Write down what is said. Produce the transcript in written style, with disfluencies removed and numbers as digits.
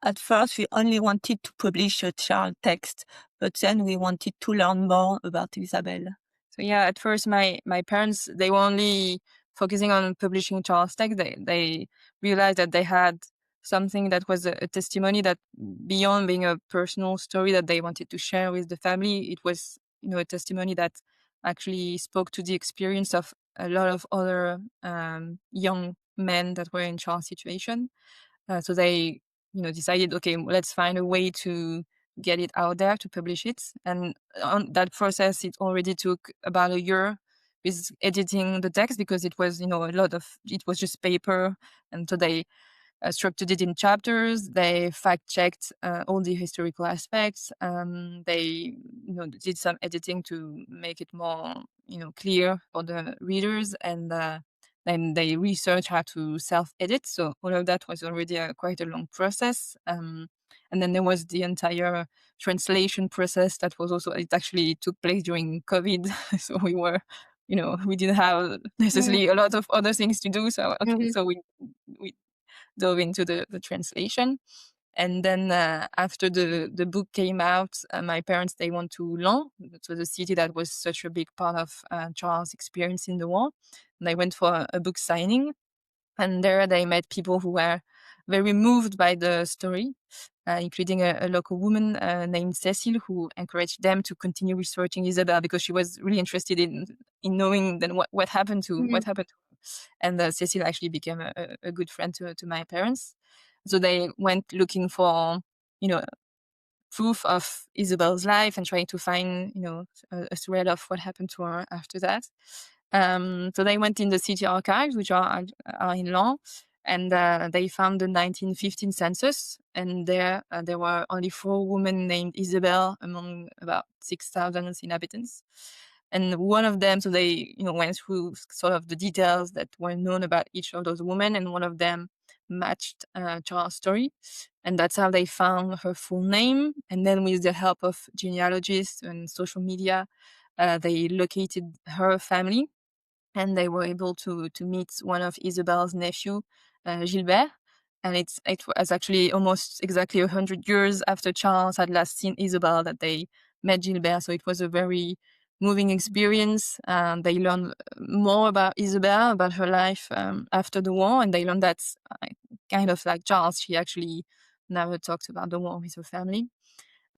At first, we only wanted to publish a Charles text, but then we wanted to learn more about Isabel. So yeah, at first my parents, they were only focusing on publishing Charles text. They realized that they had something that was a testimony, that beyond being a personal story that they wanted to share with the family, it was, a testimony that actually spoke to the experience of a lot of other young men that were in Charles' situation. So they, decided, okay, let's find a way to get it out there, to publish it. And on that process, it already took about a year with editing the text, because it was, it was just paper. And so they structured it in chapters. They fact checked all the historical aspects. They, did some editing to make it more, clear for the readers. And then they researched how to self-edit. So all of that was already quite a long process. And then there was the entire translation process that was also, it actually took place during COVID. So we were, we didn't have necessarily a lot of other things to do. So, okay, so we dove into the translation. And then after the book came out, my parents, they went to Laon. That was a city that was such a big part of Charles' experience in the war. And they went for a book signing. And there they met people who were very moved by the story, including a local woman named Cecile, who encouraged them to continue researching Isabel, because she was really interested in knowing then what happened to what happened to her. And Cecile actually became a good friend to my parents. So they went looking for, proof of Isabel's life and trying to find, a thread of what happened to her after that. So they went in the city archives, which are in Laon, and they found the 1915 census. And there were only 4 women named Isabel among about 6,000 inhabitants. And one of them, so they, went through sort of the details that were known about each of those women, and one of them matched Charles' story. And that's how they found her full name. And then with the help of genealogists and social media, they located her family, and they were able to meet one of Isabel's nephew, Gilbert. And it was actually almost exactly 100 years after Charles had last seen Isabel that they met Gilbert. So it was a very moving experience. They learned more about Isabel, about her life after the war, and they learned that, kind of like Charles, she actually never talked about the war with her family.